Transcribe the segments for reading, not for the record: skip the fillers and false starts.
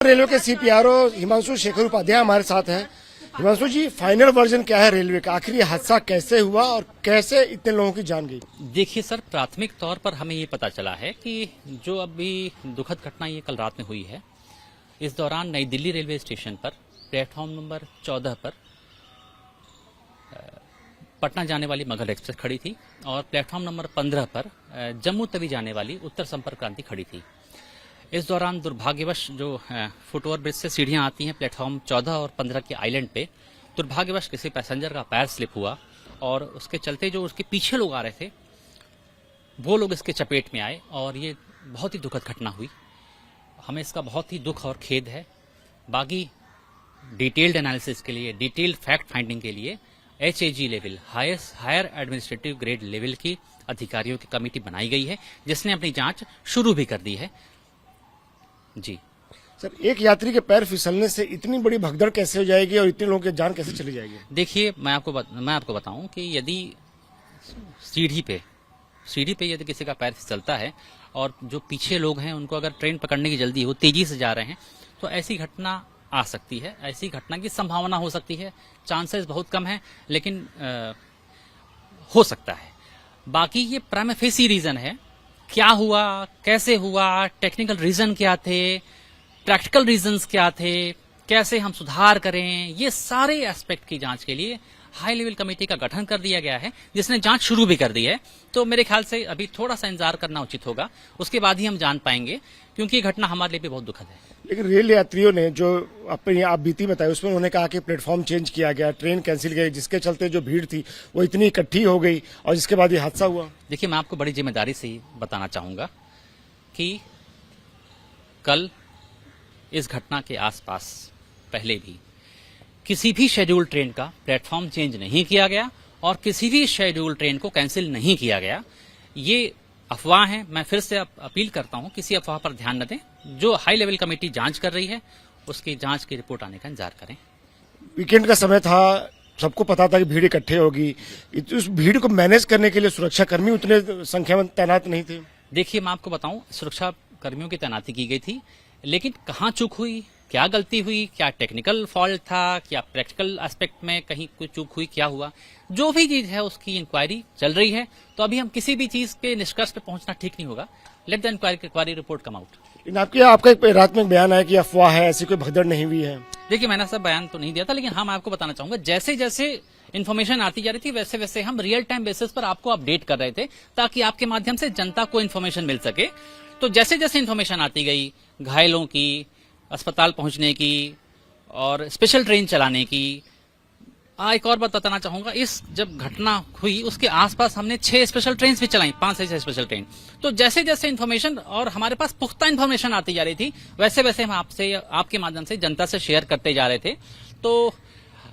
Railway के CPRO Himanshu Shekhar Upadhyay हमारे साथ हैं। हिमांशु जी, फाइनल वर्जन क्या है रेलवे का? आखिर ये हादसा कैसे हुआ और कैसे इतने लोगों की जान गई? देखिए सर, प्राथमिक तौर पर हमें ये पता चला है कि जो अभी दुखद घटना ये कल रात में हुई है, इस दौरान नई दिल्ली रेलवे स्टेशन पर प्लेटफॉर्म नंबर 14 पर पटना जाने वाली मगध एक्सप्रेस खड़ी थी और प्लेटफॉर्म नंबर 15 पर जम्मू तवी जाने वाली उत्तर संपर्क क्रांति खड़ी थी। इस दौरान दुर्भाग्यवश जो फुटओवर ब्रिज से सीढ़ियां आती हैं प्लेटफॉर्म 14 और 15 के आइलैंड पे, दुर्भाग्यवश किसी पैसेंजर का पैर स्लिप हुआ और उसके चलते जो उसके पीछे लोग आ रहे थे वो लोग इसके चपेट में आए और ये बहुत ही दुखद घटना हुई। हमें इसका बहुत ही दुख और खेद है। बाकी डिटेल्ड एनालिसिस के लिए, डिटेल्ड फैक्ट फाइंडिंग के लिए HAG level, higher administrative grade level की अधिकारियों की कमेटी बनाई गई है, जिसने अपनी जांच शुरू भी कर दी है। जी सर, एक यात्री के पैर फिसलने से इतनी बड़ी भगदड़ कैसे हो जाएगी और इतने लोगों की जान कैसे चली जाएगी? देखिए, मैं आपको बताऊं कि यदि सीढ़ी पे यदि किसी का पैर फिसलता है और जो पीछे लोग हैं उनको अगर ट्रेन पकड़ने की जल्दी हो, तेजी से जा रहे हैं, तो ऐसी घटना आ सकती है। ऐसी घटना की संभावना हो सकती है। चांसेस बहुत कम है, लेकिन हो सकता है। बाकी ये प्राइमा फेसी रीजन है। क्या हुआ, कैसे हुआ, टेक्निकल रीजन क्या थे, प्रैक्टिकल रीजंस क्या थे, कैसे हम सुधार करें, ये सारे एस्पेक्ट की जांच के लिए हाई लेवल कमेटी का गठन कर दिया गया है, जिसने जांच शुरू भी कर दी है। तो मेरे ख्याल से अभी थोड़ा सा इंतजार करना उचित होगा, उसके बाद ही हम जान पाएंगे, क्योंकि ये घटना हमारे लिए भी बहुत दुखद है। लेकिन रेल यात्रियों ने जो अपनी आप बीती बताई उसमें उन्होंने कहा कि प्लेटफॉर्म चेंज किया गया, ट्रेन कैंसिल गई, जिसके चलते जो भीड़ थी वो इतनी इकट्ठी हो गई और जिसके बाद ये हादसा हुआ। देखिए, मैं आपको बड़ी जिम्मेदारी से ही बताना चाहूंगा कि कल इस घटना के आसपास पहले भी किसी भी शेड्यूल ट्रेन का प्लेटफॉर्म चेंज नहीं किया गया और किसी भी शेड्यूल ट्रेन को कैंसिल नहीं किया गया। ये अफवाह है। मैं फिर से अपील करता हूं, किसी अफवाह पर ध्यान न दें। जो हाई लेवल कमेटी जांच कर रही है, उसकी जांच की रिपोर्ट आने का इंतजार करें। वीकेंड का समय था, सबको पता था कि भीड़ इकट्ठे होगी। उस भीड़ को मैनेज करने के लिए सुरक्षा कर्मी उतने संख्या में तैनात नहीं थे। देखिए, मैं आपको बताऊं, सुरक्षा कर्मियों की तैनाती की गई थी, लेकिन कहां चूक हुई, क्या गलती हुई, क्या टेक्निकल फॉल्ट था, क्या प्रैक्टिकल एस्पेक्ट में कहीं कोई चूक हुई, क्या हुआ, जो भी चीज है उसकी इंक्वायरी चल रही है। तो अभी हम किसी भी चीज के निष्कर्ष पे पहुंचना ठीक नहीं होगा। Let the inquiry report come out. आपका एक रात में बयान आया कि अफवाह है, ऐसी कोई भगदड़ नहीं हुई है। देखिए, मैंने सब बयान तो नहीं दिया था, लेकिन हाँ, मैं आपको बताना चाहूंगा, जैसे जैसे इन्फॉर्मेशन आती जा रही थी वैसे वैसे हम रियल टाइम बेसिस पर आपको अपडेट कर रहे थे, ताकि आपके माध्यम से जनता को इन्फॉर्मेशन मिल सके। तो जैसे जैसे इन्फॉर्मेशन आती गई, घायलों की, अस्पताल पहुंचने की और स्पेशल ट्रेन चलाने की। एक और बात बताना चाहूंगा, इस जब घटना हुई उसके आसपास हमने 6 स्पेशल ट्रेन भी चलाई, 5 से 6 स्पेशल ट्रेन। तो जैसे जैसे इन्फॉर्मेशन और हमारे पास पुख्ता इन्फॉर्मेशन आती जा रही थी, वैसे वैसे हम आपके माध्यम से जनता से शेयर करते जा रहे थे। तो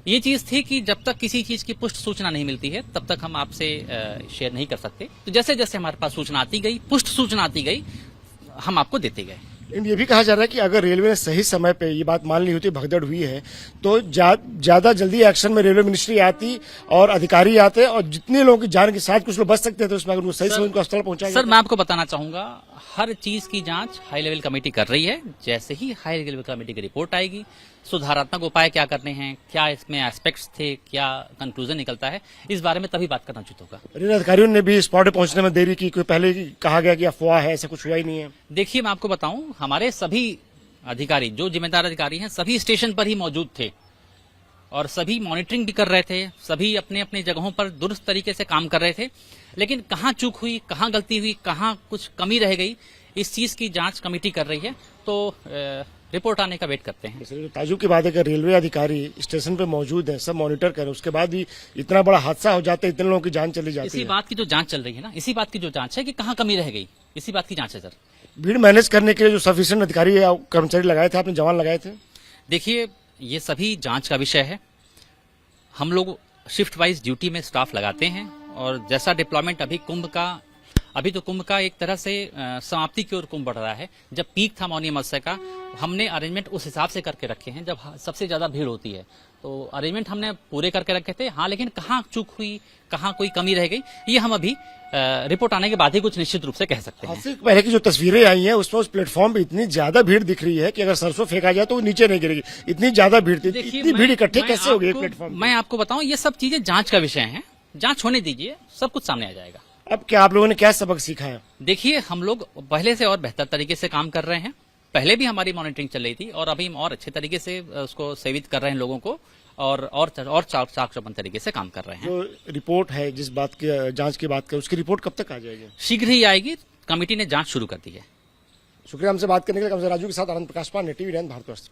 ये चीज थी कि जब तक किसी चीज की पुष्ट सूचना नहीं मिलती है, तब तक हम आपसे शेयर नहीं कर सकते। तो जैसे जैसे हमारे पास सूचना आती गई, पुष्ट सूचना आती गई, हम आपको देते गए। ये भी कहा जा रहा है कि अगर रेलवे ने सही समय पे ये बात मान ली होती, भगदड़ हुई है, तो ज्यादा जल्दी एक्शन में रेलवे मिनिस्ट्री आती और अधिकारी आते और जितने लोगों की जान के साथ कुछ लोग बच सकते थे, तो उसमें अगर वो सही समय उनको अस्पताल पहुंचाया। सर, मैं आपको बताना चाहूंगा, हर चीज की जांच हाई लेवल कमेटी कर रही है। जैसे ही हाई लेवल कमेटी की रिपोर्ट आएगी, सुधारात्मक उपाय क्या करने हैं, क्या इसमें एस्पेक्ट्स थे, क्या कंक्लूजन निकलता है, इस बारे में तभी बात करना उचित होगा। रेल अधिकारियों ने भी स्पॉट पे पहुंचने में देरी की, कोई पहले कहा गया कि अफवाह है, ऐसा कुछ हुआ ही नहीं है। देखिए, मैं आपको बताऊं, हमारे सभी अधिकारी, जो जिम्मेदार अधिकारी हैं, सभी स्टेशन पर ही मौजूद थे और सभी मॉनिटरिंग भी कर रहे थे। सभी अपने अपने जगहों पर दुरुस्त तरीके से काम कर रहे थे। लेकिन कहां चूक हुई, कहां गलती हुई, कहां कुछ कमी रह गई, इस चीज की जांच कमेटी कर रही है। तो रिपोर्ट आने का वेट करते हैं। ताजुब की बात है कि रेलवे अधिकारी स्टेशन पे मौजूद है, सब मॉनिटर करें, उसके बाद भी इतना बड़ा हादसा हो जाता है, इतने लोगों की जान चली जाती है। इसी बात की जो जांच चल रही है ना, इसी बात की जो जांच है कि कहां कमी रह गई, इसी बात की जांच है सर। भीड़ मैनेज करने के लिए जो सफिशिएंट अधिकारी या कर्मचारी लगाए थे, आपने जवान लगाए थे? देखिए, ये सभी जांच का विषय है। हम लोग शिफ्ट वाइज ड्यूटी में स्टाफ लगाते हैं और जैसा डिप्लॉयमेंट अभी कुंभ का अभी तो कुंभ का एक तरह से समाप्ति की ओर कुंभ बढ़ रहा है। जब पीक था मौनी अमावस्या का, हमने अरेंजमेंट उस हिसाब से करके रखे हैं जब सबसे ज्यादा भीड़ होती है, तो अरेंजमेंट हमने पूरे करके रखे थे। हाँ, लेकिन कहाँ चूक हुई, कहाँ कोई कमी रह गई, ये हम अभी रिपोर्ट आने के बाद ही कुछ निश्चित रूप से कह सकते हैं। हादसे के पहले की जो तस्वीरें आई हैं उसमें उस प्लेटफॉर्म पे इतनी ज्यादा भीड़ दिख रही है कि अगर सरसों फेंका जाए तो वो नीचे नहीं गिरेगी, इतनी ज्यादा भीड़ थी। देखिए, इतनी भीड़ इकट्ठे मैं कैसे हो गई आपको- प्लेटफॉर्म पे? मैं आपको बताऊं, ये सब चीजें जांच का विषय है, जांच होने दीजिए, सब कुछ सामने आ जाएगा। अब क्या आप लोगों ने क्या सबक सीखा है? देखिए, हम लोग पहले से और बेहतर तरीके से काम कर रहे हैं। पहले भी हमारी मॉनिटरिंग चल रही थी और अभी हम और अच्छे तरीके से उसको सेवित कर रहे हैं लोगों को, और चाक चौबंद तरीके से काम कर रहे हैं। जो रिपोर्ट है, जिस बात की जांच की बात करें, उसकी रिपोर्ट कब तक आ जाएगी? शीघ्र ही आएगी, कमेटी ने जांच शुरू कर दी है। शुक्रिया हमसे बात करने के लिए। राजू के साथ आनंद प्रकाश पांडे, टीवी 9 भारतवर्ष।